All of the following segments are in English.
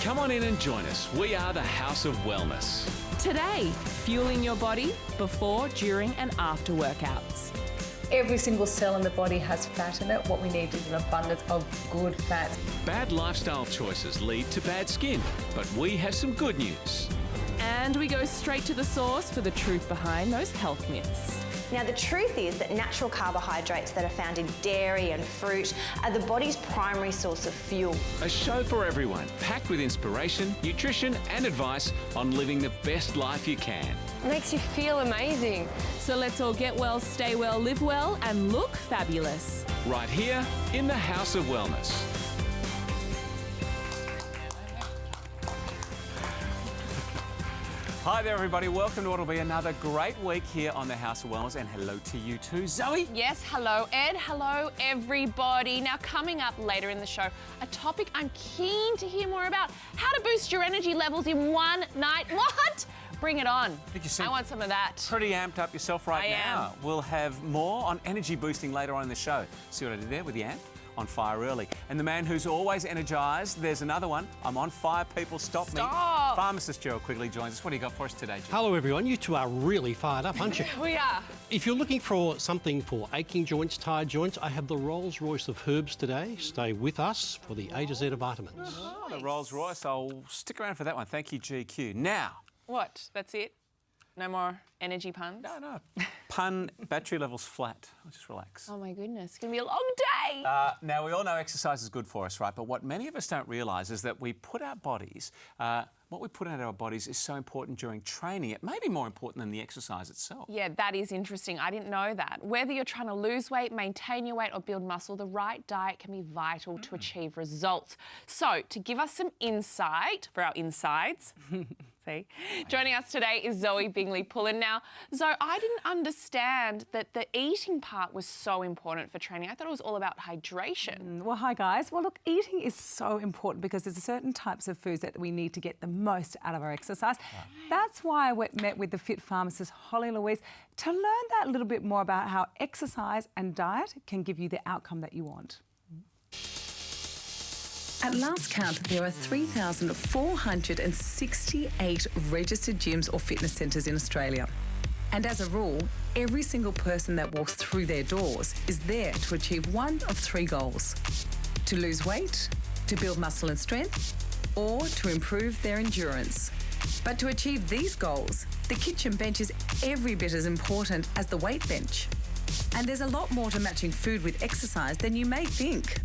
Come on in and join us. We are the House of Wellness. Today, fueling your body before, during and after workouts. Every single cell in the body has fat in it. What we need is an abundance of good fats. Bad lifestyle choices lead to bad skin, but we have some good news. And we go straight to the source for the truth behind those health myths. Now, the truth is that natural carbohydrates that are found in dairy and fruit are the body's primary source of fuel. A show for everyone, packed with inspiration, nutrition and advice on living the best life you can. It makes you feel amazing. So let's all get well, stay well, live well and look fabulous. Right here in the House of Wellness. Hi there, everybody. Welcome to what will be another great week here on the House of Wellness. And hello to you too, Zoe. Yes, hello, Ed. Hello, everybody. Now, coming up later in the show, a topic I'm keen to hear more about. How to boost your energy levels in one night. What? Bring it on. I want some of that. Pretty amped up yourself right now. We'll have more on energy boosting later on in the show. See what I did there with the amp? On fire early. And the man who's always energised, there's another one. I'm on fire, people, stop me. Pharmacist Gerald Quigley joins us. What do you got for us today, Gerald? Hello, everyone. You two are really fired up, aren't you? We are. If you're looking for something for aching joints, tired joints, I have the Rolls Royce of herbs today. Stay with us for the A to Z of vitamins. Oh, the Rolls Royce. I'll stick around for that one. Thank you, GQ. Now. What? That's it? No more energy puns? No. Pun, battery level's flat. I'll just relax. Oh my goodness, it's going to be a long day. Now, we all know exercise is good for us, right? But what many of us don't realise is that we put our bodies, what we put into our bodies is so important during training. It may be more important than the exercise itself. Yeah, that is interesting. I didn't know that. Whether you're trying to lose weight, maintain your weight or build muscle, the right diet can be vital to achieve results. So, to give us some insight for our insides... See? Joining us today is Zoe Bingley-Pullin. Now, Zoe, I didn't understand that the eating part was so important for training. I thought it was all about hydration. Well, hi guys. Well, look, eating is so important because there's certain types of foods that we need to get the most out of our exercise. Right. That's why I met with the fit pharmacist Holly Louise to learn that little bit more about how exercise and diet can give you the outcome that you want. At last count, there are 3,468 registered gyms or fitness centres in Australia. And as a rule, every single person that walks through their doors is there to achieve one of three goals: to lose weight, to build muscle and strength, or to improve their endurance. But to achieve these goals, the kitchen bench is every bit as important as the weight bench. And there's a lot more to matching food with exercise than you may think.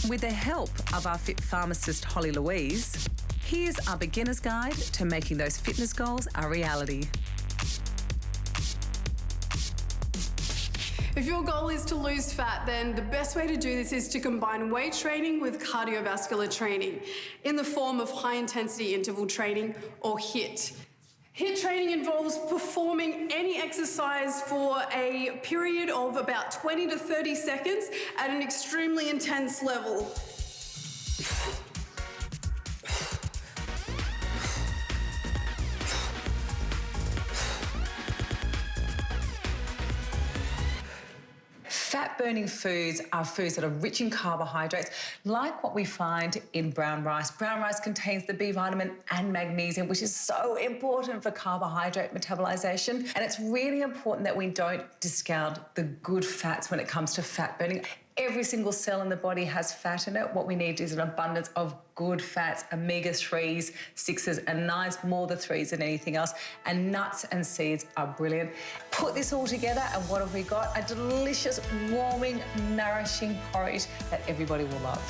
With the help of our fit pharmacist Holly Louise, here's our beginner's guide to making those fitness goals a reality. If your goal is to lose fat, then the best way to do this is to combine weight training with cardiovascular training in the form of high-intensity interval training, or HIIT. HIIT training involves performing any exercise for a period of about 20 to 30 seconds at an extremely intense level. Fat-burning foods are foods that are rich in carbohydrates, like what we find in brown rice. Brown rice contains the B vitamin and magnesium, which is so important for carbohydrate metabolization. And it's really important that we don't discount the good fats when it comes to fat burning. Every single cell in the body has fat in it. What we need is an abundance of good fats, omega-3s, 6s and 9s, more the 3s than anything else. And nuts and seeds are brilliant. Put this all together and what have we got? A delicious, warming, nourishing porridge that everybody will love.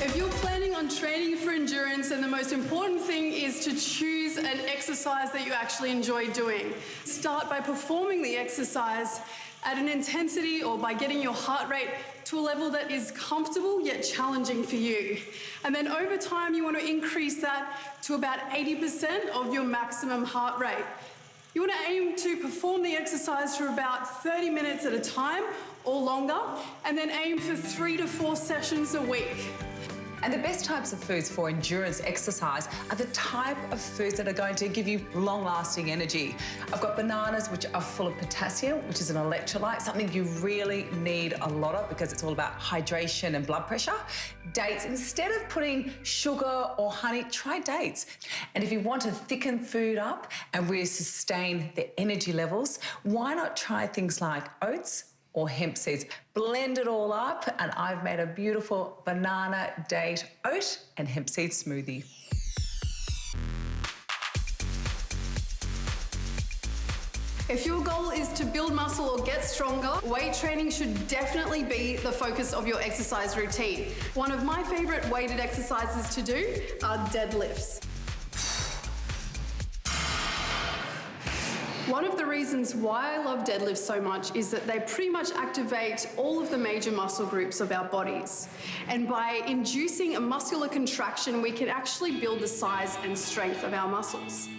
If you're planning on training for endurance, then the most important thing is to choose an exercise that you actually enjoy doing. Start by performing the exercise at an intensity or by getting your heart rate to a level that is comfortable yet challenging for you. And then over time, you want to increase that to about 80% of your maximum heart rate. You want to aim to perform the exercise for about 30 minutes at a time or longer, and then aim for 3 to 4 sessions a week. And the best types of foods for endurance exercise are the type of foods that are going to give you long-lasting energy. I've got bananas, which are full of potassium, which is an electrolyte, something you really need a lot of because it's all about hydration and blood pressure. Dates, instead of putting sugar or honey, try dates. And if you want to thicken food up and really sustain the energy levels, why not try things like oats or hemp seeds? Blend it all up, and I've made a beautiful banana, date, oat and hemp seed smoothie. If your goal is to build muscle or get stronger, weight training should definitely be the focus of your exercise routine. One of my favourite weighted exercises to do are deadlifts. One of the reasons why I love deadlifts so much is that they pretty much activate all of the major muscle groups of our bodies. And by inducing a muscular contraction, we can actually build the size and strength of our muscles.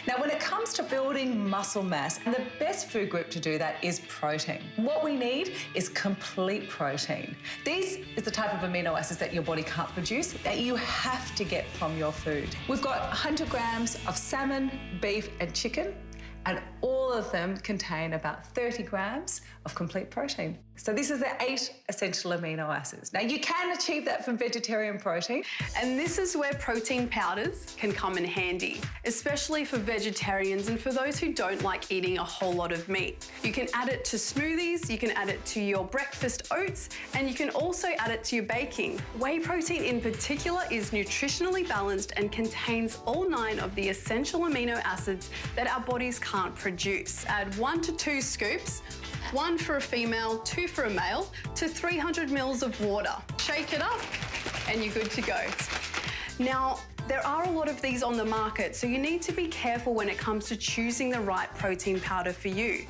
Now, when it comes to building muscle mass, the best food group to do that is protein. What we need is complete protein. This is the type of amino acids that your body can't produce, that you have to get from your food. We've got 100 grams of salmon, beef and chicken, and all of them contain about 30 grams of complete protein. So this is the 8 essential amino acids. Now, you can achieve that from vegetarian protein. And this is where protein powders can come in handy, especially for vegetarians and for those who don't like eating a whole lot of meat. You can add it to smoothies, you can add it to your breakfast oats, and you can also add it to your baking. Whey protein in particular is nutritionally balanced and contains all 9 of the essential amino acids that our bodies can't produce. Add 1 to 2 scoops, 1 for a female, 2 for a male, to 300 mils of water. Shake it up and you're good to go. Now, there are a lot of these on the market, so you need to be careful when it comes to choosing the right protein powder for you.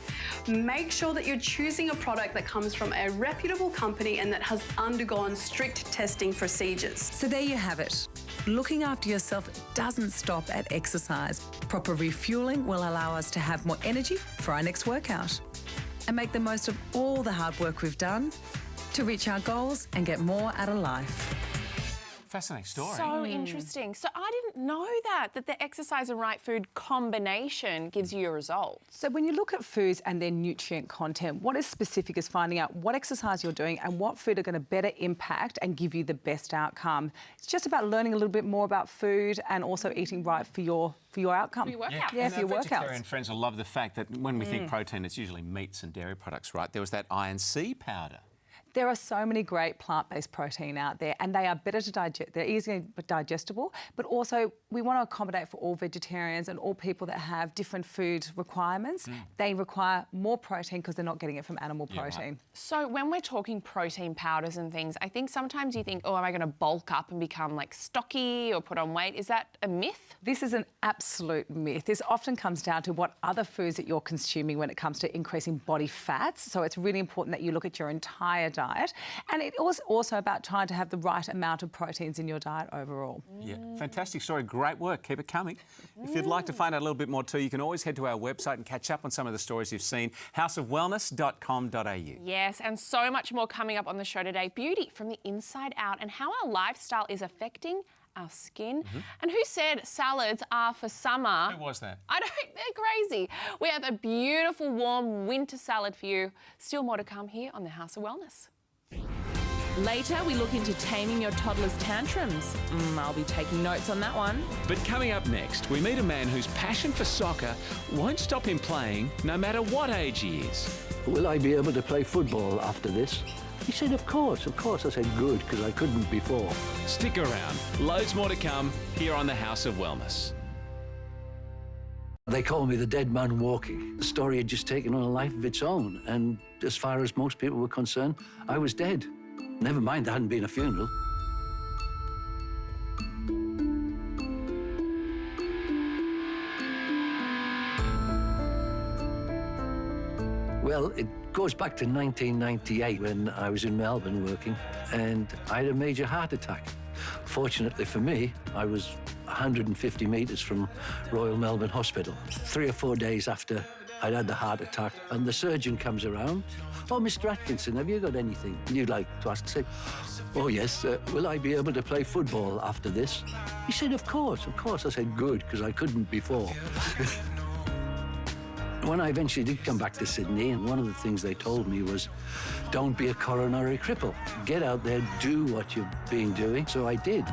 Make sure that you're choosing a product that comes from a reputable company and that has undergone strict testing procedures. So there you have it. Looking after yourself doesn't stop at exercise. Proper refueling will allow us to have more energy for our next workout and make the most of all the hard work we've done to reach our goals and get more out of life. Fascinating story. So interesting. So I didn't know that the exercise and right food combination gives you your results. So when you look at foods and their nutrient content, what is specific is finding out what exercise you're doing and what food are going to better impact and give you the best outcome. It's just about learning a little bit more about food and also eating right for your outcome. For your workout. Yeah, for your workouts. Vegetarian friends will love the fact that when we think protein, it's usually meats and dairy products, right? There was that iron C powder. There are so many great plant-based protein out there and they are better to digest, they're easily digestible, but also we want to accommodate for all vegetarians and all people that have different food requirements. They require more protein because they're not getting it from animal protein. Right. So when we're talking protein powders and things, I think sometimes you think, oh, am I going to bulk up and become like stocky or put on weight? Is that a myth? This is an absolute myth. This often comes down to what other foods that you're consuming when it comes to increasing body fats. So it's really important that you look at your entire diet. And it was also about trying to have the right amount of proteins in your diet overall. Yeah, fantastic story. Great work. Keep it coming. If you'd like to find out a little bit more too, you can always head to our website and catch up on some of the stories you've seen, houseofwellness.com.au. Yes, and so much more coming up on the show today. Beauty from the inside out and how our lifestyle is affecting our skin. And who said salads are for summer? Who was that? I don't, they're crazy. We have a beautiful, warm winter salad for you. Still more to come here on the House of Wellness. Later, we look into taming your toddler's tantrums. I'll be taking notes on that one. But coming up next, we meet a man whose passion for soccer won't stop him playing no matter what age he is. Will I be able to play football after this? He said, of course. I said, good, because I couldn't before. Stick around. Loads more to come here on the House of Wellness. They call me the dead man walking. The story had just taken on a life of its own, and as far as most people were concerned, I was dead. Never mind, there hadn't been a funeral. Well, it goes back to 1998 when I was in Melbourne working, and I had a major heart attack. Fortunately for me, I was 150 metres from Royal Melbourne Hospital. 3 or 4 days after I'd had the heart attack, and the surgeon comes around. "Oh, Mr. Atkinson, have you got anything you'd like to ask?" I said, "Oh, yes, will I be able to play football after this?" He said, of course. I said, good, because I couldn't before. When I eventually did come back to Sydney, and one of the things they told me was, don't be a coronary cripple. Get out there, do what you've been doing. So I did.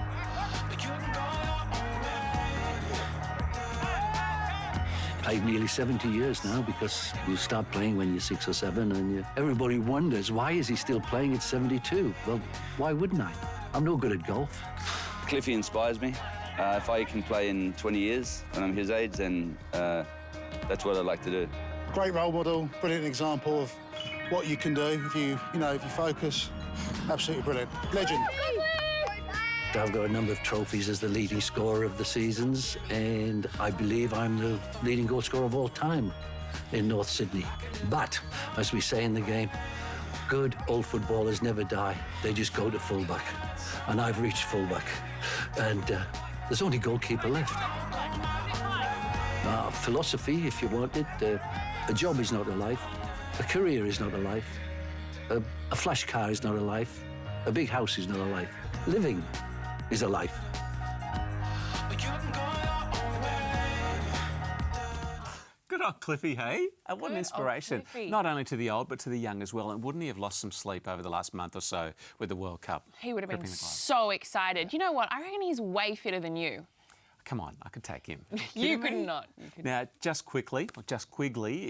Played nearly 70 years now, because you start playing when you're 6 or 7, and everybody wonders, why is he still playing at 72? Well, why wouldn't I? I'm no good at golf. Cliffy inspires me. If I can play in 20 years and I'm his age, then that's what I'd like to do. Great role model, brilliant example of what you can do if you focus. Absolutely brilliant. Legend. I've got a number of trophies as the leading scorer of the seasons, and I believe I'm the leading goal scorer of all time in North Sydney. But, as we say in the game, good old footballers never die. They just go to fullback. And I've reached fullback. And there's only goalkeeper left. Philosophy, if you want it, a job is not a life. A career is not a life. A flash car is not a life. A big house is not a life. Living is a life. Good old Cliffy, hey? What an inspiration. Not only to the old, but to the young as well. And wouldn't he have lost some sleep over the last month or so with the World Cup? He would have been so excited. You know what? I reckon he's way fitter than you. Come on, I could take him. You could not. Now, just Quigley,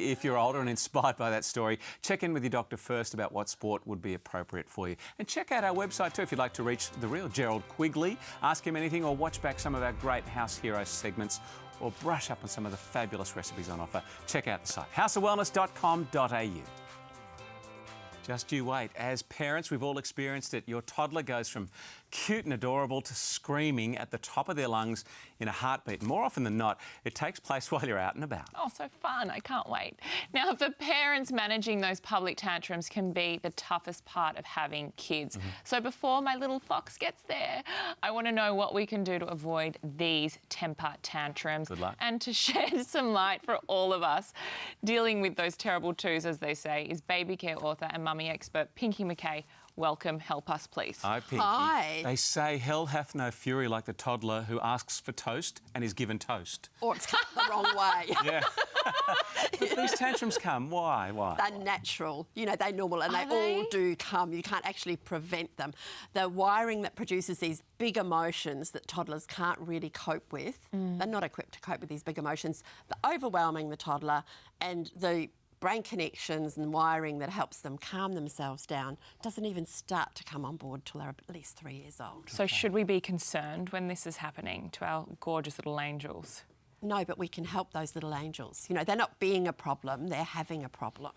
if you're older and inspired by that story, check in with your doctor first about what sport would be appropriate for you. And check out our website too if you'd like to reach the real Gerald Quigley, ask him anything, or watch back some of our great House Heroes segments, or brush up on some of the fabulous recipes on offer. Check out the site, houseofwellness.com.au. Just you wait. As parents, we've all experienced it. Your toddler goes from cute and adorable to screaming at the top of their lungs in a heartbeat. More often than not, it takes place while you're out and about. Oh, so fun. I can't wait. Now, for parents, managing those public tantrums can be the toughest part of having kids. So before my little fox gets there, I want to know what we can do to avoid these temper tantrums. Good luck. And to shed some light for all of us dealing with those terrible twos, as they say, is baby care author and mummy expert Pinky Mckay. Welcome, help us, please. Hi, Pinky. Hi. They say hell hath no fury like the toddler who asks for toast and is given toast. Or it's come the wrong way. Yeah. But these tantrums come. Why? They're natural. You know, they're normal, and they all do come. You can't actually prevent them. The wiring that produces these big emotions that toddlers can't really cope with, they're not equipped to cope with these big emotions, they're overwhelming the toddler, and the brain connections and wiring that helps them calm themselves down doesn't even start to come on board till they're at least 3 years old. So should we be concerned when this is happening to our gorgeous little angels? No, but we can help those little angels. You know, they're not being a problem, they're having a problem.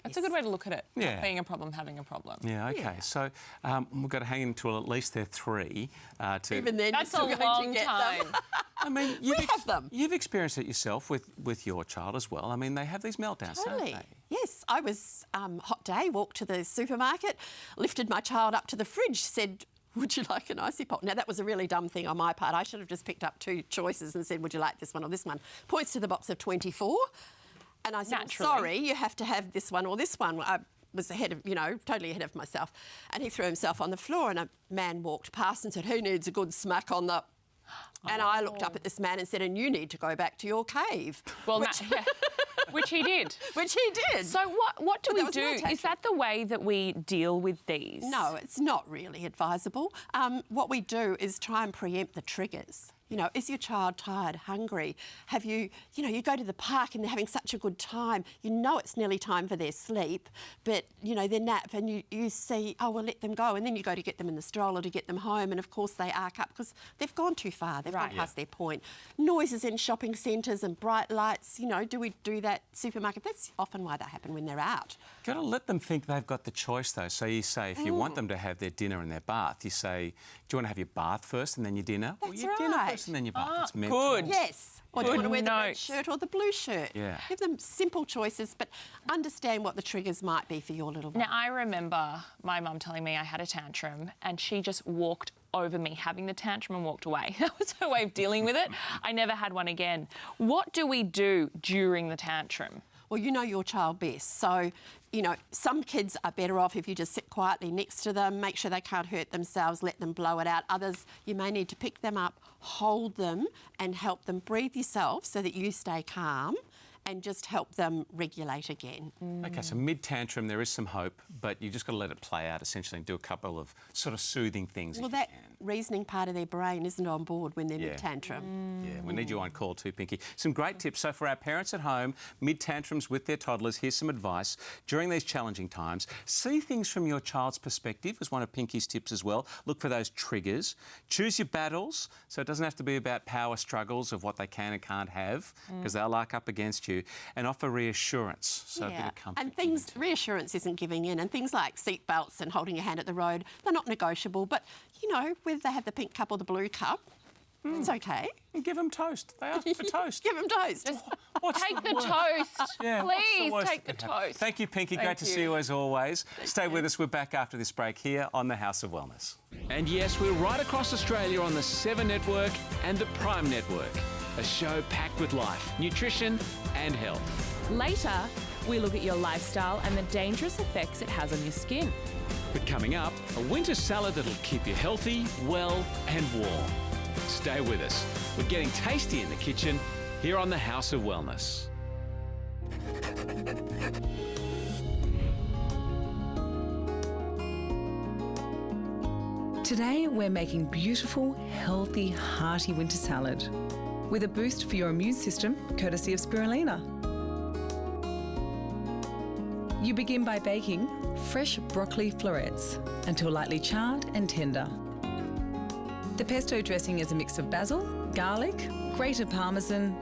That's a good way to look at it. Yeah. Not being a problem, having a problem. Yeah, OK. Yeah. So we've got to hang until at least they're 3. Even then, that's a long time. I mean, you've experienced it yourself with your child as well. I mean, they have these meltdowns, don't they? Yes, I was hot day, walked to the supermarket, lifted my child up to the fridge, said, "Would you like an icy pop?" Now, that was a really dumb thing on my part. I should have just picked up 2 choices and said, "Would you like this one or this one?" Points to the box of 24. And I said, "Sorry, you have to have this one or this one." I was ahead of, totally ahead of myself. And he threw himself on the floor, and a man walked past and said, "Who needs a good smack on the..." And I looked up at this man and said, "And you need to go back to your cave." Well, which he did. Which he did. So what do we do? Is that the way that we deal with these? No, it's not really advisable. What we do is try and preempt the triggers. You know, is your child tired, hungry? Have you, you go to the park and they're having such a good time. You know it's nearly time for their sleep, but, their nap, and you see, oh, well, let them go. And then you go to get them in the stroller to get them home, and, of course, they arc up because they've gone too far. They've gone past their point. Noises in shopping centres and bright lights, do we do that supermarket? That's often why they happen when they're out. Got to let them think they've got the choice, though. So you say, if you want them to have their dinner and their bath, you say, do you want to have your bath first and then your dinner? That's your dinner first and then your bath. It's meant good. Yes. Or do you want to wear the red shirt or the blue shirt? Yeah. Give them simple choices, but understand what the triggers might be for your little one. Now, I remember my mum telling me I had a tantrum, and she just walked over me having the tantrum and walked away. That was her way of dealing with it. I never had one again. What do we do during the tantrum? well, you know your child best. So, you know, some kids are better off if you just sit quietly next to them, make sure they can't hurt themselves, let them blow it out. Others, you may need to pick them up, hold them and help them breathe yourself so that you stay calm and just help them regulate again. OK, so mid-tantrum there is some hope, but you just got to let it play out essentially and do a couple of sort of soothing things. Well, that reasoning part of their brain isn't on board when they're mid-tantrum. Yeah, we need you on call too, Pinky. Some great tips. So for our parents at home, mid-tantrums with their toddlers, here's some advice. During these challenging times, see things from your child's perspective was one of Pinky's tips as well. Look for those triggers. Choose your battles, so it doesn't have to be about power struggles of what they can and can't have, because they'll lark up against you, and offer reassurance, so a bit of comfort. And things, reassurance isn't giving in, and things like seat belts and holding your hand at the road, they're not negotiable, but, you know, whether they have the pink cup or the blue cup, it's OK. And give them toast. They ask for toast. Give them toast. Take the toast. Yeah, Please take the toast. Thank you, Pinky. Great to see you as always. Stay with us. We're back after this break here on the House of Wellness. And yes, we're right across Australia on the 7 Network and the Prime Network. A show packed with life, nutrition and health. Later, we look at your lifestyle and the dangerous effects it has on your skin. But coming up, a winter salad that'll keep you healthy, well and warm. Stay with us. We're getting tasty in the kitchen here on the House of Wellness. Today, we're making beautiful, healthy, hearty winter salad with a boost for your immune system, courtesy of spirulina. You begin by baking fresh broccoli florets until lightly charred and tender. The pesto dressing is a mix of basil, garlic, grated parmesan,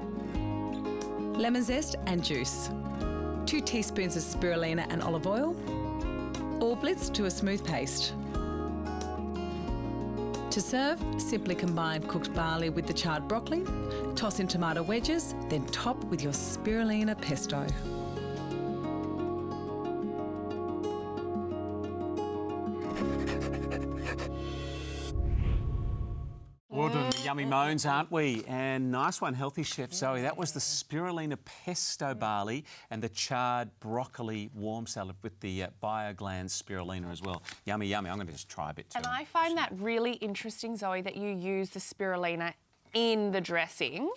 lemon zest and juice. 2 teaspoons of spirulina and olive oil, all blitzed to a smooth paste. To serve, simply combine cooked barley with the charred broccoli, toss in tomato wedges, then top with your spirulina pesto. We're doing the yummy moans, aren't we? And nice one, healthy chef Zoe. That was the spirulina pesto barley and the charred broccoli warm salad with the biogland spirulina as well. Yummy, yummy. I'm going to just try a bit too. And I find that really interesting, Zoe, that you use the spirulina in the dressing.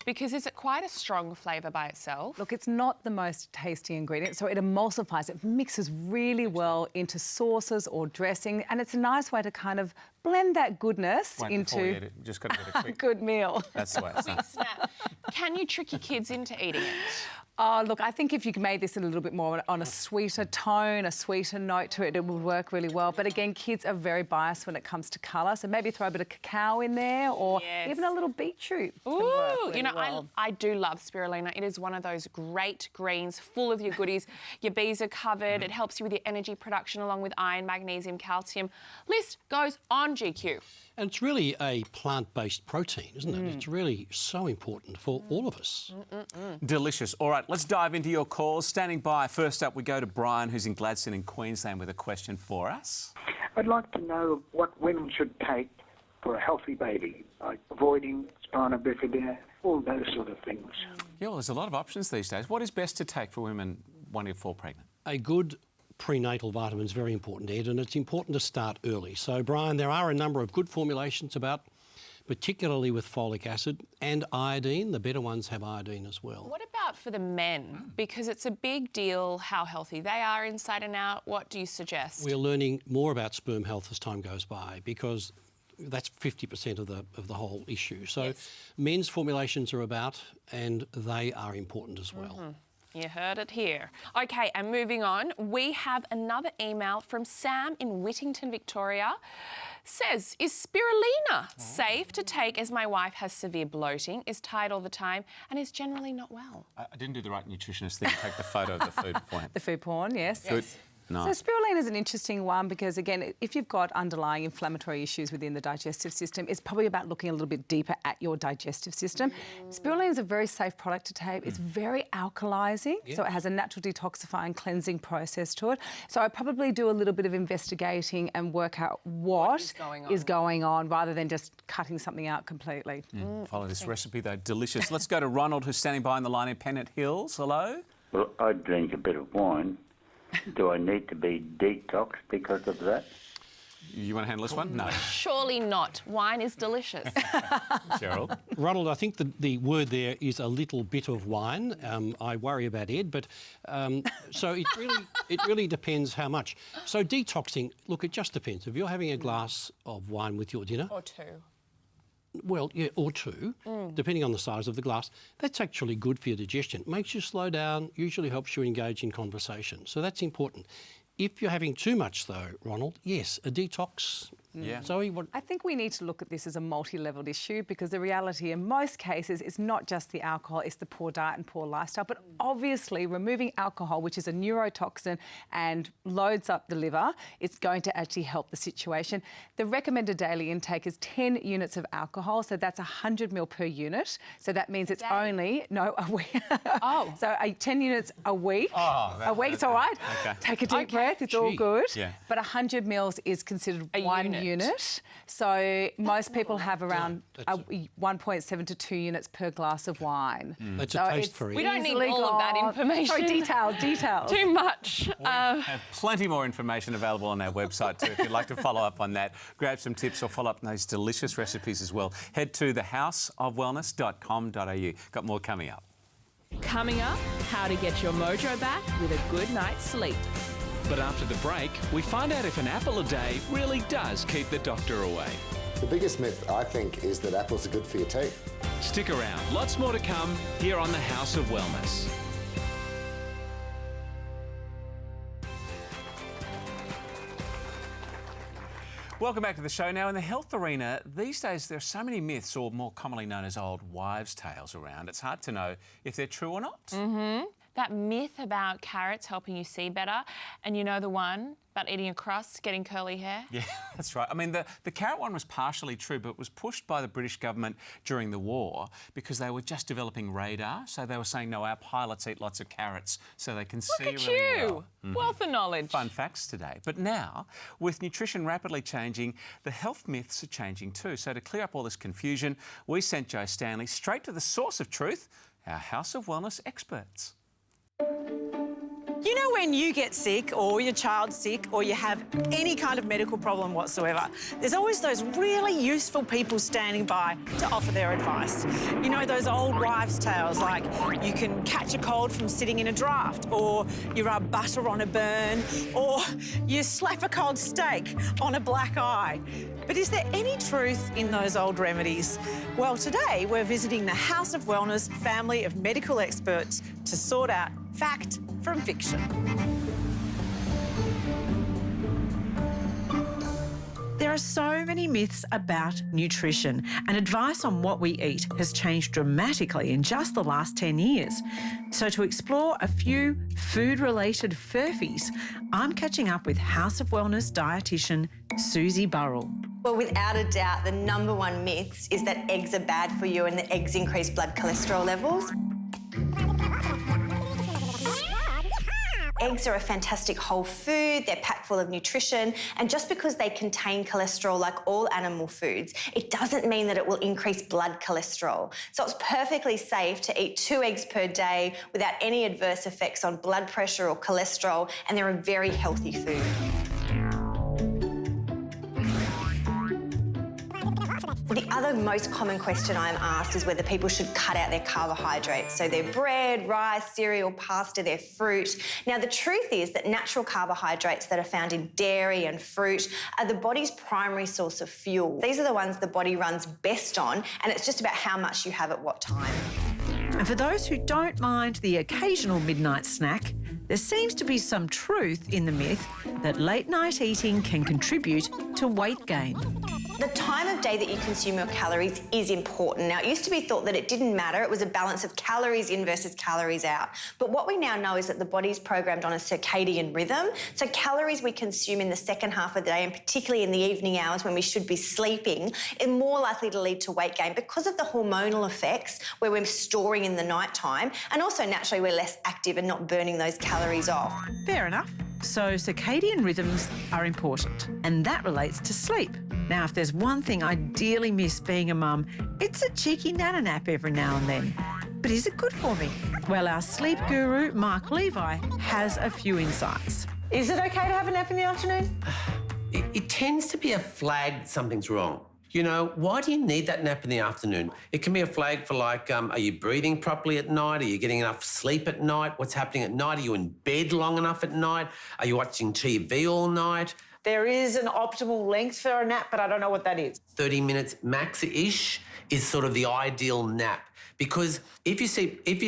Because is it quite a strong flavour by itself? Look, it's not the most tasty ingredient, so it emulsifies, it mixes really well into sauces or dressing, and it's a nice way to kind of blend that goodness into You just got to get a quick good meal. That's the way it's done. Snap. Can you trick your kids into eating it? Oh, look, I think if you made this a little bit more on a sweeter tone, a sweeter note to it, it would work really well. But again, kids are very biased when it comes to colour, so maybe throw a bit of cacao in there or even a little beetroot. Ooh, you know, I do love spirulina. It is one of those great greens, full of your goodies. Your bees are covered. It helps you with your energy production along with iron, magnesium, calcium. List goes on, GQ. And it's really a plant-based protein, isn't it? It's really so important for all of us. Delicious. All right, let's dive into your calls. Standing by, first up, we go to Brian, who's in Gladstone in Queensland with a question for us. I'd like to know what women should take for a healthy baby, like avoiding spina bifida, all those sort of things. Yeah, well, there's a lot of options these days. What is best to take for women wanting to fall pregnant? A good prenatal vitamin is very important, Ed, and it's important to start early. So, Brian, there are a number of good formulations about, particularly with folic acid and iodine. The better ones have iodine as well. What about for the men? Because it's a big deal how healthy they are inside and out. What do you suggest? We're learning more about sperm health as time goes by because that's 50% of the whole issue. So men's formulations are about, and they are important as well. You heard it here. OK, and moving on, we have another email from Sam in Whittington, Victoria. Says, is spirulina safe to take as my wife has severe bloating, is tired all the time and is generally not well? I didn't do the right nutritionist thing, take the photo of the food beforehand. The food porn, yes. Good. Nice. So spirulina is an interesting one because, again, if you've got underlying inflammatory issues within the digestive system, it's probably about looking a little bit deeper at your digestive system. Spirulina is a very safe product to take. It's very alkalising, so it has a natural detoxifying, cleansing process to it. So I'd probably do a little bit of investigating and work out what is going on rather than just cutting something out completely. Follow this recipe, though. Delicious. Let's go to Ronald, who's standing by on the line in Pennant Hills. Hello. Well, I drink a bit of wine. Do I need to be detoxed because of that? You want to handle this one? No. Surely not. Wine is delicious. Gerald? Ronald, I think the word there is a little bit of wine. I worry about Ed, but so it really depends how much. So detoxing, look, it just depends. If you're having a glass of wine with your dinner... Or two. Well, yeah, or two, depending on the size of the glass, that's actually good for your digestion. Makes you slow down, usually helps you engage in conversation. So that's important. If you're having too much, though, Ronald, yes, a detox. Yeah. Zoe, what? I think we need to look at this as a multi-leveled issue because the reality in most cases is not just the alcohol, it's the poor diet and poor lifestyle. But obviously removing alcohol, which is a neurotoxin and loads up the liver, it's going to actually help the situation. The recommended daily intake is 10 units of alcohol, so that's 100 ml per unit. So that means it's only, no, a week. Oh. So 10 units a week. Oh, a week, it's all right. Okay. Take a deep breath, it's all good. Yeah. But 100 mils is considered one unit. So most people have around 1.7 to 2 units per glass of wine. That's so a taste for you. We don't need all of that information. Sorry, details. Too much. We have plenty more information available on our website too. If you'd like to follow up on that, grab some tips or follow up on those delicious recipes as well. Head to thehouseofwellness.com.au. Got more coming up. Coming up, how to get your mojo back with a good night's sleep. But after the break, we find out if an apple a day really does keep the doctor away. The biggest myth, I think, is that apples are good for your teeth. Stick around. Lots more to come here on the House of Wellness. Welcome back to the show. Now, in the health arena, these days there are so many myths, or more commonly known as old wives' tales, around. It's hard to know if they're true or not. Mm-hmm. That myth about carrots helping you see better, and you know the one about eating a crust, getting curly hair? Yeah, that's right. I mean, the carrot one was partially true, but it was pushed by the British government during the war because they were just developing radar. So they were saying, no, our pilots eat lots of carrots so they can see Look at really you! well. Mm-hmm. Wealth of knowledge. Fun facts today. But now, with nutrition rapidly changing, the health myths are changing too. So to clear up all this confusion, we sent Joe Stanley straight to the source of truth, our House of Wellness experts. You know when you get sick or your child's sick or you have any kind of medical problem whatsoever, there's always those really useful people standing by to offer their advice. You know, those old wives' tales like you can catch a cold from sitting in a draft, or you rub butter on a burn, or you slap a cold steak on a black eye. But is there any truth in those old remedies? Well, today we're visiting the House of Wellness family of medical experts to sort out fact from fiction. There are so many myths about nutrition, and advice on what we eat has changed dramatically in just the last 10 years. So to explore a few food-related furphies, I'm catching up with House of Wellness dietitian Susie Burrell. Well, without a doubt, the number one myth is that eggs are bad for you and that eggs increase blood cholesterol levels. Eggs are a fantastic whole food, they're packed full of nutrition, and just because they contain cholesterol like all animal foods, it doesn't mean that it will increase blood cholesterol. So it's perfectly safe to eat 2 eggs per day without any adverse effects on blood pressure or cholesterol, and they're a very healthy food. The other most common question I'm asked is whether people should cut out their carbohydrates. So their bread, rice, cereal, pasta, their fruit. Now, the truth is that natural carbohydrates that are found in dairy and fruit are the body's primary source of fuel. These are the ones the body runs best on, and it's just about how much you have at what time. And for those who don't mind the occasional midnight snack, there seems to be some truth in the myth that late-night eating can contribute to weight gain. The time of day that you consume your calories is important. Now, it used to be thought that it didn't matter. It was a balance of calories in versus calories out. But what we now know is that the body's programmed on a circadian rhythm. So calories we consume in the second half of the day, and particularly in the evening hours when we should be sleeping, are more likely to lead to weight gain because of the hormonal effects where we're storing in the night time, and also naturally we're less active and not burning those calories off. Fair enough. So circadian rhythms are important, and that relates to sleep. Now, if there's one thing I dearly miss being a mum, it's a cheeky nana nap every now and then. but is it good for me? Well, our sleep guru, Mark Levi, has a few insights. Is it okay to have a nap in the afternoon? It tends to be a flag that something's wrong. You know, why do you need that nap in the afternoon? It can be a flag for like, are you breathing properly at night? Are you getting enough sleep at night? What's happening at night? Are you in bed long enough at night? Are you watching TV all night? There is an optimal length for a nap, but I don't know what that is. 30 minutes max-ish is sort of the ideal nap. Because if you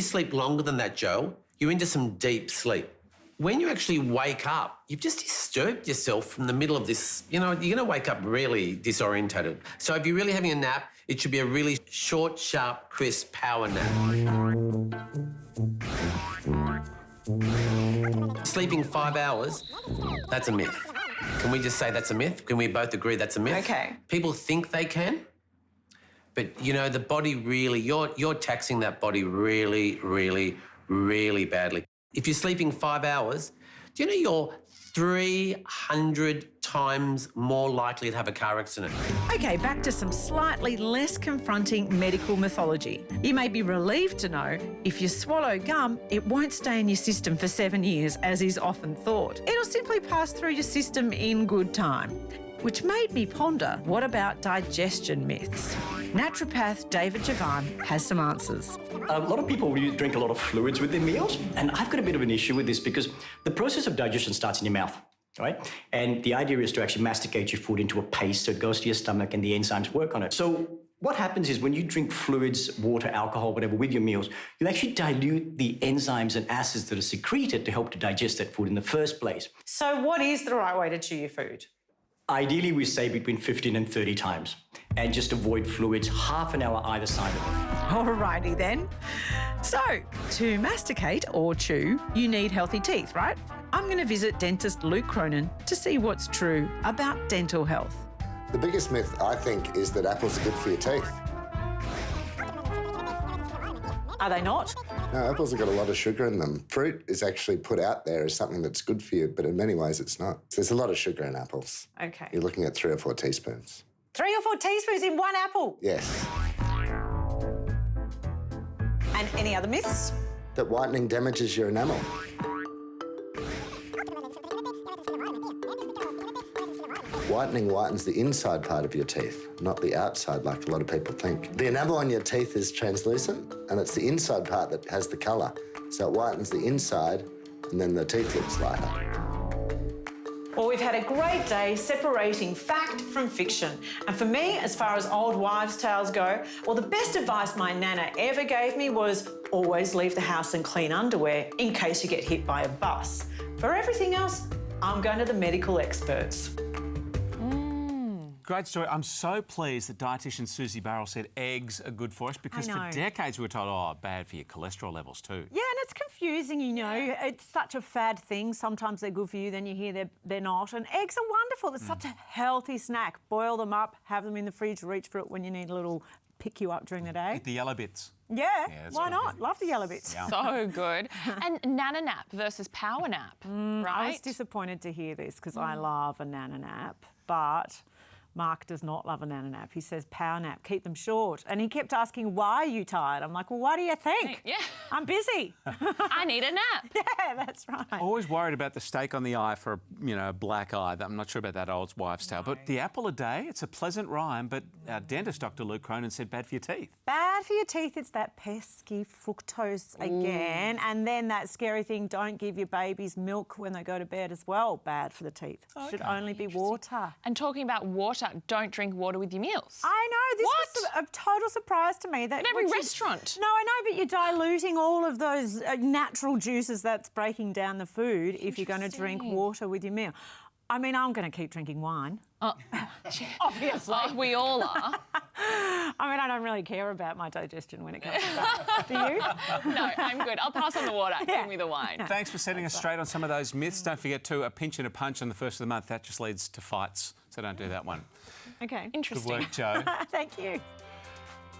sleep longer than that, Joe, you're into some deep sleep. When you actually wake up, you've just disturbed yourself from the middle of this. You know, you're going to wake up really disorientated. So if you're really having a nap, it should be a really short, sharp, crisp power nap. Sleeping 5 hours, that's a myth. Can we just say that's a myth? Can we both agree that's a myth? Okay. People think they can, but, you know, the body really, you're taxing that body really, really, really badly. If you're sleeping 5 hours, do you know you're 300 times more likely to have a car accident? OK, back to some slightly less confronting medical mythology. You may be relieved to know if you swallow gum, it won't stay in your system for 7 years, as is often thought. It'll simply pass through your system in good time. Which made me ponder, what about digestion myths? Naturopath David Javan has some answers. A lot of people drink a lot of fluids with their meals, and I've got a bit of an issue with this because the process of digestion starts in your mouth, right? And the idea is to actually masticate your food into a paste so it goes to your stomach and the enzymes work on it. So what happens is when you drink fluids, water, alcohol, whatever, with your meals, you actually dilute the enzymes and acids that are secreted to help to digest that food in the first place. So what is the right way to chew your food? Ideally, we say between 15 and 30 times, and just avoid fluids half an hour either side of it. Alrighty then. So, to masticate or chew, you need healthy teeth, right? I'm going to visit dentist Luke Cronin to see what's true about dental health. The biggest myth, I think, is that apples are good for your teeth. Are they not? No, apples have got a lot of sugar in them. Fruit is actually put out there as something that's good for you, but in many ways it's not. There's a lot of sugar in apples. Okay. You're looking at 3 or 4 teaspoons. 3 or 4 teaspoons in one apple? Yes. And any other myths? That whitening damages your enamel. Whitening whitens the inside part of your teeth, not the outside like a lot of people think. The enamel on your teeth is translucent, and it's the inside part that has the colour. So it whitens the inside, and then the teeth looks lighter. Well, we've had a great day separating fact from fiction. And for me, as far as old wives' tales go, well, the best advice my nana ever gave me was always leave the house in clean underwear in case you get hit by a bus. For everything else, I'm going to the medical experts. Great story. I'm so pleased that dietitian Susie Barrell said eggs are good for us because for decades we were told, oh, bad for your cholesterol levels too. Yeah, and it's confusing, you know. It's such a fad thing. Sometimes they're good for you, then you hear they're not. And eggs are wonderful. It's such a healthy snack. Boil them up, have them in the fridge, reach for it when you need a little pick you up during the day. With the yellow bits. Yeah, why not? Love the yellow bits. Yeah. So good. And nana nap versus power nap, right? I was disappointed to hear this because I love a nana nap, but Mark does not love a nana nap. He says power nap, keep them short. And he kept asking, why are you tired? I'm like, well, what do you think? Yeah. I'm busy. I need a nap. Yeah, that's right. Always worried about the steak on the eye for a black eye. I'm not sure about that old wives' tale. But the apple a day, it's a pleasant rhyme, but our dentist, Dr Luke Cronin, said bad for your teeth. Bad for your teeth, it's that pesky fructose again. And then that scary thing, don't give your babies milk when they go to bed as well. Bad for the teeth. Should only be water. And talking about water, don't drink water with your meals. I know, this was a total surprise to me. That at every restaurant. No, I know, but you're diluting all of those natural juices that's breaking down the food if you're going to drink water with your meal. I mean, I'm going to keep drinking wine. Obviously. We all are. I mean, I don't really care about my digestion when it comes to that. Do you? No, I'm good. I'll pass on the water. Give me the wine. Thanks for setting us straight on some of those myths. Don't forget to a pinch and a punch on the first of the month. That just leads to fights, so don't do that one. Okay. Interesting. Good work, Joe. Thank you.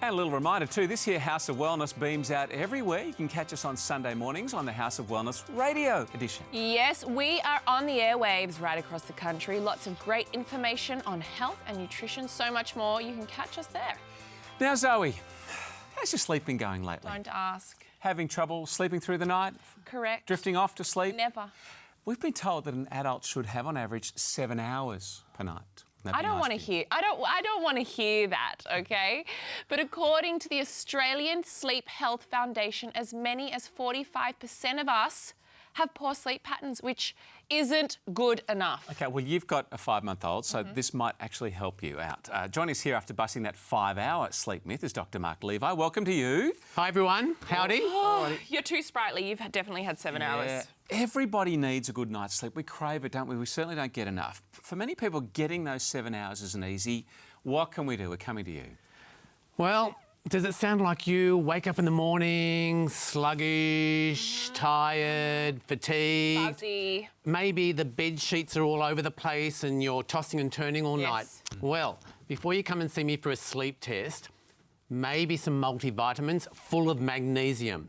And a little reminder too, this here House of Wellness beams out everywhere. You can catch us on Sunday mornings on the House of Wellness radio edition. Yes, we are on the airwaves right across the country. Lots of great information on health and nutrition, so much more. You can catch us there. Now, Zoe, How's your sleep been going lately? Don't ask. Having trouble sleeping through the night? Correct. Drifting off to sleep? Never. We've been told that an adult should have, on average, 7 hours per night. I don't want to hear. I don't want to hear that. Okay, but according to the Australian Sleep Health Foundation, as many as 45% of us have poor sleep patterns, which isn't good enough. Okay, well, you've got a 5-month-old, so this might actually help you out. Joining us here after busting that 5-hour sleep myth is Dr Mark Levi. Welcome to you. Hi, everyone. Howdy. Oh, you're too sprightly. You've definitely had 7 hours. Everybody needs a good night's sleep. We crave it, don't we? We certainly don't get enough. For many people, getting those 7 hours isn't easy. What can we do? We're coming to you. Well, does it sound like you wake up in the morning sluggish, tired, fatigued? Fuzzy. Maybe the bed sheets are all over the place and you're tossing and turning all night. Well, before you come and see me for a sleep test, maybe some multivitamins full of magnesium.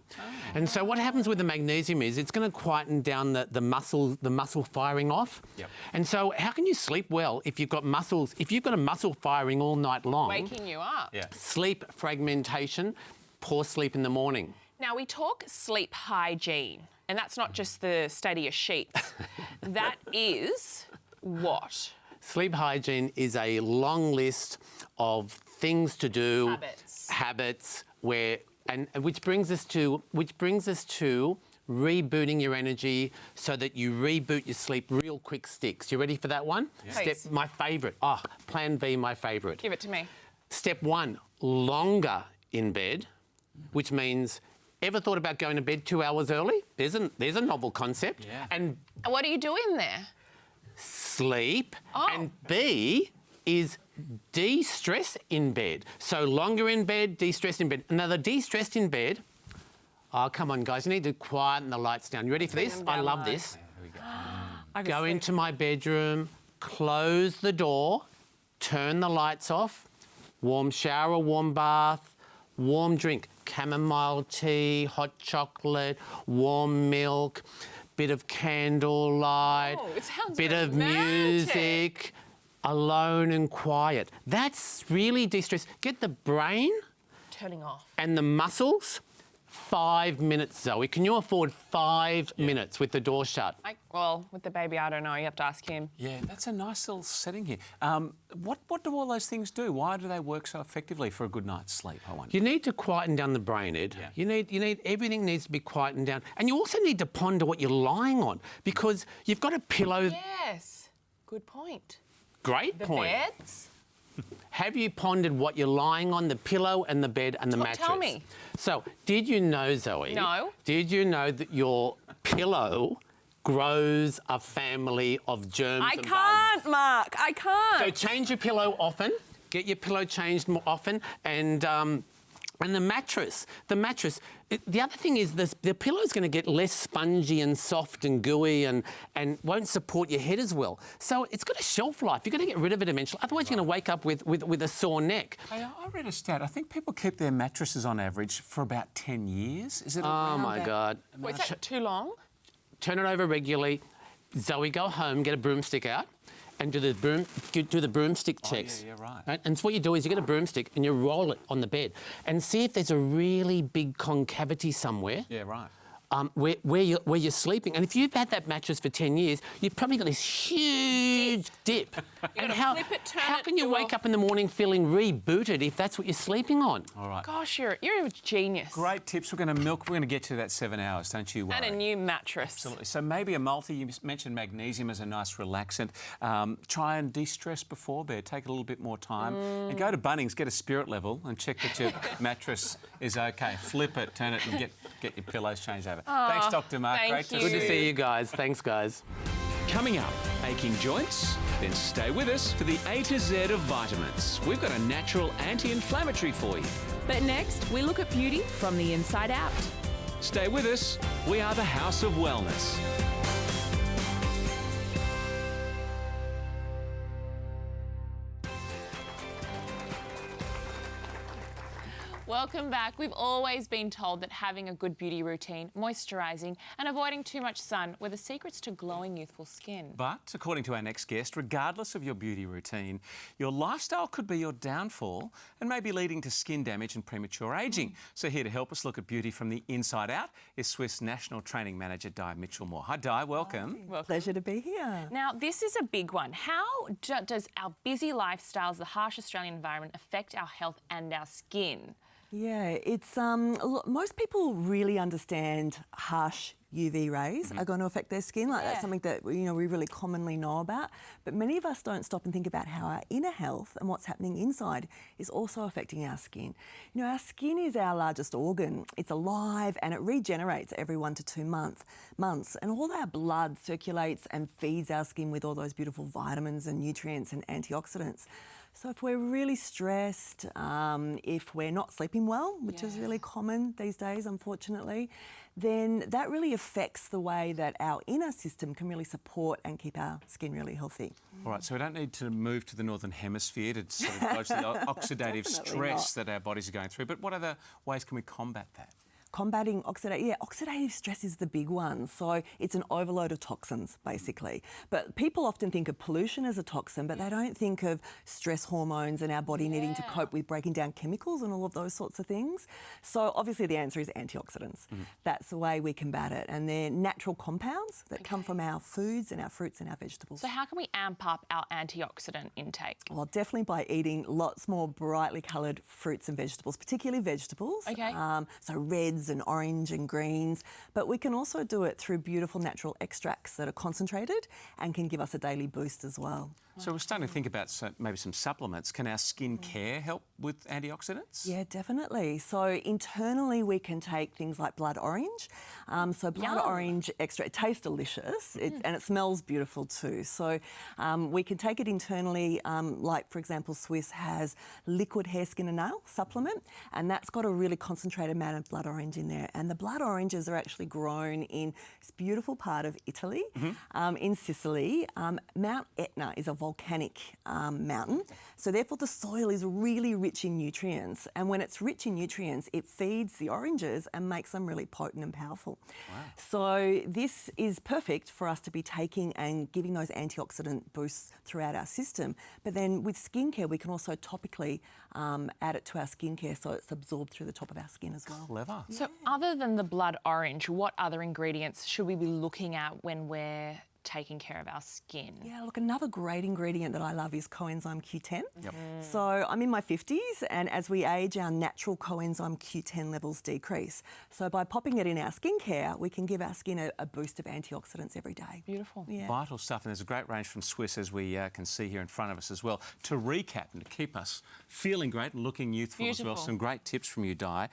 And so what happens with the magnesium is it's going to quieten down the muscle firing off. And so how can you sleep well if you've got muscles, if you've got a muscle firing all night long? Waking you up. Sleep fragmentation, poor sleep in the morning. Now, we talk sleep hygiene, and that's not just the state of your sheets. That is what? Sleep hygiene is a long list of things to do, habits which brings us to rebooting your energy so that you reboot your sleep real quick sticks. You ready for that one? Please. Step, my favourite. Plan B, my favourite. Give it to me. Step 1, longer in bed, which means ever thought about going to bed 2 hours early? There's a novel concept. And what are you doing there? Sleep. And B is de-stress in bed. So longer in bed, de-stress in bed. Now, the de-stressed in bed, come on, guys, you need to quieten the lights down. You ready for this? I love this. Go into my bedroom, close the door, turn the lights off, warm shower, warm bath, warm drink, chamomile tea, hot chocolate, warm milk, bit of candlelight, bit of music, alone and quiet. That's really de-stress. Get the brain turning off and the muscles 5 minutes, Zoe. Can you afford 5 minutes with the door shut? Well, with the baby, I don't know. You have to ask him. Yeah, that's a nice little setting here. What do all those things do? Why do they work so effectively for a good night's sleep, I wonder? You need to quieten down the brain, Ed. You need everything needs to be quietened down. And you also need to ponder what you're lying on because you've got a pillow. Yes. Good point. Great point. The beds? Have you pondered what you're lying on, the pillow and the bed and the mattress? Tell me. So, did you know, Zoe? No. Did you know that your pillow grows a family of germs and bugs? I can't, Mark. I can't. So change your pillow often. Get your pillow changed more often. And the mattress. The other thing is the pillow's going to get less spongy and soft and gooey and won't support your head as well. So it's got a shelf life. You've got to get rid of it eventually. Otherwise, you're going to wake up with a sore neck. Hey, I read a stat. I think people keep their mattresses on average for about 10 years. Is it? Oh, my God. Wait, is that too long? Turn it over regularly. Zoe, go home, get a broomstick out and do the broomstick checks. Yeah, right. And so what you do is you get a broomstick and you roll it on the bed and see if there's a really big concavity somewhere. Yeah, right. Where you're sleeping. And if you've had that mattress for 10 years, you've probably got this huge dip. And how can you wake up in the morning feeling rebooted if that's what you're sleeping on? All right. Gosh, you're a genius. Great tips. We're going to get to that 7 hours, don't you worry. And a new mattress. Absolutely. So maybe a multi, you mentioned magnesium as a nice relaxant. Try and de-stress before bed. Take a little bit more time. And go to Bunnings, get a spirit level and check that your mattress is okay. Flip it, turn it and get your pillows changed over. Thanks, Dr. Mark. Great to see you. Good to see you guys. Thanks, guys. Coming up, aching joints? Then stay with us for the A to Z of vitamins. We've got a natural anti-inflammatory for you. But next, we look at beauty from the inside out. Stay with us. We are the House of Wellness. Welcome back. We've always been told that having a good beauty routine, moisturising and avoiding too much sun were the secrets to glowing youthful skin. But, according to our next guest, regardless of your beauty routine, your lifestyle could be your downfall and maybe leading to skin damage and premature ageing. So here to help us look at beauty from the inside out is Swiss National Training Manager Di Mitchell-Moore. Hi Di, welcome. Pleasure to be here. Now, this is a big one. How does our busy lifestyles, the harsh Australian environment, affect our health and our skin? Yeah, it's look, most people really understand harsh UV rays are going to affect their skin. That's something that we really commonly know about. But many of us don't stop and think about how our inner health and what's happening inside is also affecting our skin. Our skin is our largest organ. It's alive and it regenerates every 1 to 2 months. And all our blood circulates and feeds our skin with all those beautiful vitamins and nutrients and antioxidants. So if we're really stressed, if we're not sleeping well, which is really common these days, unfortunately, then that really affects the way that our inner system can really support and keep our skin really healthy. All right, so we don't need to move to the Northern Hemisphere to sort of dodge the oxidative stress that our bodies are going through, but what other ways can we combat that? Combating oxidative stress is the big one. So it's an overload of toxins, basically. But people often think of pollution as a toxin, but they don't think of stress hormones and our body needing to cope with breaking down chemicals and all of those sorts of things. So obviously the answer is antioxidants. That's the way we combat it. And they're natural compounds that come from our foods and our fruits and our vegetables. So how can we amp up our antioxidant intake? Well, definitely by eating lots more brightly coloured fruits and vegetables, particularly vegetables. Okay. So reds and orange and greens, but we can also do it through beautiful natural extracts that are concentrated and can give us a daily boost as well. So we're starting to think about maybe some supplements. Can our skin care help with antioxidants? Yeah, definitely. So internally we can take things like blood orange. So blood orange extract, it tastes delicious and it smells beautiful too. So we can take it internally, like for example Swiss has liquid hair, skin and nail supplement, and that's got a really concentrated amount of blood orange in there. And the blood oranges are actually grown in this beautiful part of Italy, in Sicily. Mount Etna is a volcanic mountain, so therefore the soil is really rich in nutrients, and when it's rich in nutrients it feeds the oranges and makes them really potent and powerful. So this is perfect for us to be taking and giving those antioxidant boosts throughout our system. But then with skincare we can also topically add it to our skincare so it's absorbed through the top of our skin as well. Clever. So other than the blood orange, what other ingredients should we be looking at when we're taking care of our skin? Yeah, look, another great ingredient that I love is coenzyme Q10. So I'm in my 50s, and as we age, our natural coenzyme Q10 levels decrease. So by popping it in our skincare, we can give our skin a boost of antioxidants every day. Beautiful. Yeah. Vital stuff, and there's a great range from Swiss, as we can see here in front of us as well. To recap and to keep us feeling great and looking youthful as well, some great tips from you, Di.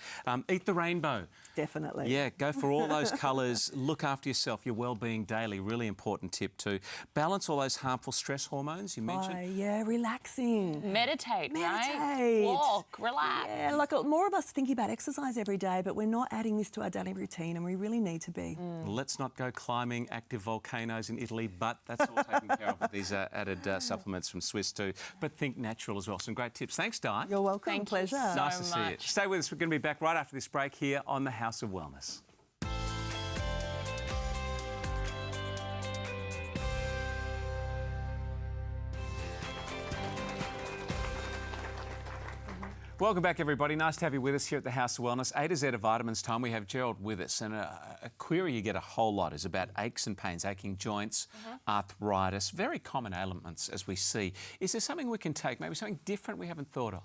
Eat the rainbow. Definitely. Yeah, go for all those colours. Look after yourself, your well-being daily, really important tip too. Balance all those harmful stress hormones you mentioned. Yeah, relaxing. Meditate, right? Walk, relax. Yeah, like more of us thinking about exercise every day, but we're not adding this to our daily routine, and we really need to be. Let's not go climbing active volcanoes in Italy, but that's all taken care of with these added supplements from Swiss too. But think natural as well. Some great tips. Thanks, Di. You're welcome. Thank Pleasure. you so Nice to see you. much. Stay with us. We're going to be back right after this break here on the House of Wellness. Welcome back, everybody. Nice to have you with us here at the House of Wellness. A to Z of vitamins time. We have Gerald with us, and a query you get a whole lot is about aches and pains, aching joints, arthritis, very common ailments as we see. Is there something we can take, maybe something different we haven't thought of?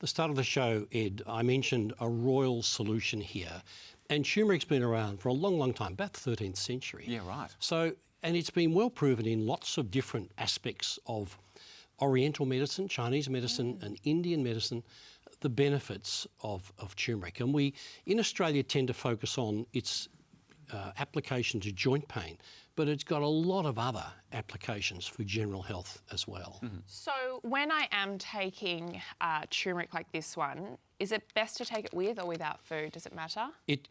The start of the show, Ed, I mentioned a royal solution here, and turmeric's been around for a long, long time, about the 13th century. Yeah, right. So, and it's been well proven in lots of different aspects of Oriental medicine, Chinese medicine and Indian medicine, the benefits of turmeric. And we, in Australia, tend to focus on its application to joint pain, but it's got a lot of other applications for general health as well. So when I am taking turmeric like this one, is it best to take it with or without food? Does it matter? It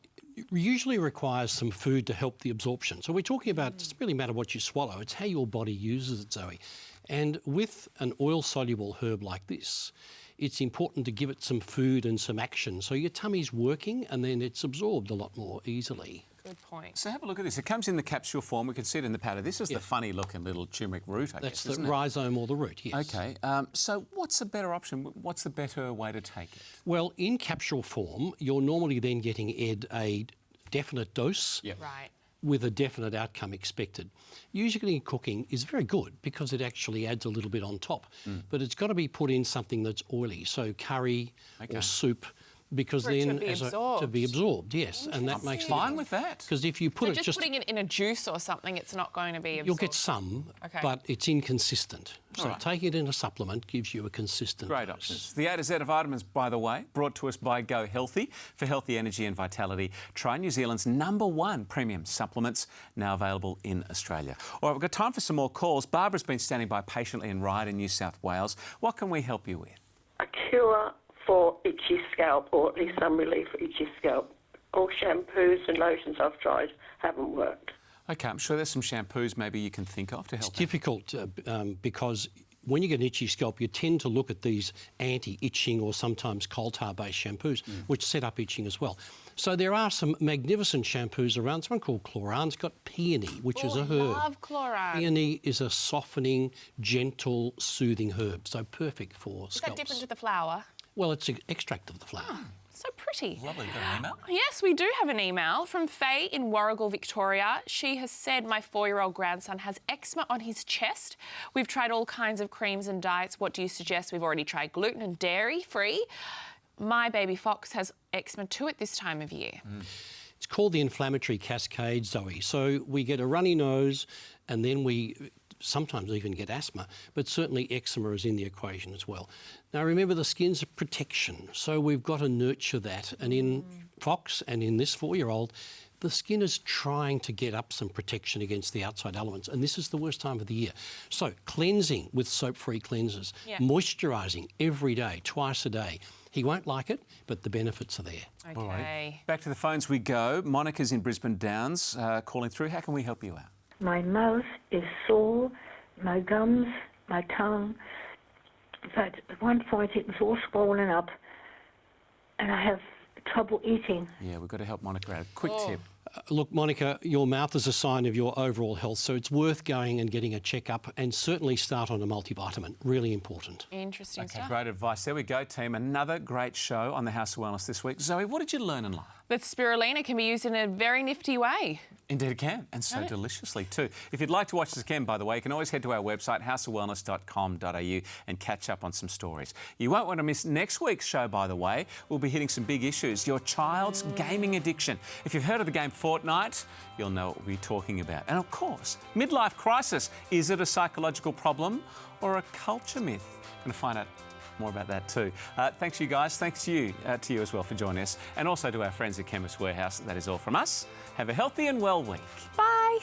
usually requires some food to help the absorption. So we're talking about, it doesn't really matter what you swallow, it's how your body uses it, Zoe. And with an oil-soluble herb like this, it's important to give it some food and some action. So your tummy's working and then it's absorbed a lot more easily. Good point. So have a look at this. It comes in the capsule form. We can see it in the powder. This is the funny-looking little turmeric root, I guess, That's the isn't it? rhizome or the root, yes. OK. So what's a better option? What's the better way to take it? Well, in capsule form, you're normally then getting, Ed, a definite dose Right. with a definite outcome expected. Usually cooking is very good because it actually adds a little bit on top, but it's got to be put in something that's oily, so curry or soup, because For it to then be to absorbed. be absorbed, yes, and that makes fine with that. Because if you put So it just putting it in a juice or something, it's not going to be absorbed. you'll get some, Okay. but it's inconsistent. So All right. taking it in a supplement gives you a consistent Great dose. options. The A to Z of vitamins, by the way, brought to us by Go Healthy for healthy energy and vitality. Try New Zealand's #1 premium supplements, now available in Australia. All right, we've got time for some more calls. Barbara's been standing by patiently in Ryde in New South Wales. What can we help you with? A cure for itchy scalp, or at least some relief for itchy scalp. All shampoos and lotions I've tried haven't worked. OK, I'm sure there's some shampoos maybe you can think of to help. It's difficult because when you get an itchy scalp, you tend to look at these anti-itching or sometimes coal tar-based shampoos, which set up itching as well. So there are some magnificent shampoos around. Someone called Chlorane's got peony, which is a herb. Love chlorine. Peony is a softening, gentle, soothing herb, so perfect for Is that scalps. different to the flower? Well, it's an extract of the flower. So pretty. Lovely. Got an email? Yes, we do have an email from Faye in Warragul, Victoria. She has said, my 4-year-old grandson has eczema on his chest. We've tried all kinds of creams and diets. What do you suggest? We've already tried gluten and dairy-free. My baby Fox has eczema too at this time of year. It's called the inflammatory cascade, Zoe. So we get a runny nose and then we sometimes even get asthma, but certainly eczema is in the equation as well. Now remember, the skin's a protection, so we've got to nurture that. And in Fox and in this 4-year-old, the skin is trying to get up some protection against the outside elements, and this is the worst time of the year. So cleansing with soap-free cleansers, moisturising every day, twice a day. He won't like it, but the benefits are there. Okay. All right. Back to the phones we go. Monica's in Brisbane Downs calling through. How can we help you out? My mouth is sore, my gums, my tongue. In fact, at one point it was all swollen up and I have trouble eating. Yeah, we've got to help Monica out. Quick tip. Look, Monica, your mouth is a sign of your overall health, so it's worth going and getting a checkup, and certainly start on a multivitamin. Really important. Interesting Okay, stuff. great advice. There we go, team. Another great show on the House of Wellness this week. Zoe, what did you learn and learn? That spirulina can be used in a very nifty way. Indeed it can, and so Right. deliciously too. If you'd like to watch this again, by the way, you can always head to our website, houseofwellness.com.au, and catch up on some stories. You won't want to miss next week's show, by the way. We'll be hitting some big issues. Your child's gaming addiction. If you've heard of the game Fortnite, you'll know what we'll be talking about. And of course, midlife crisis. Is it a psychological problem or a culture myth? Going to find out more about that too. Thanks you guys. Thanks to you as well for joining us, and also to our friends at Chemist Warehouse. That is all from us. Have a healthy and well week. Bye.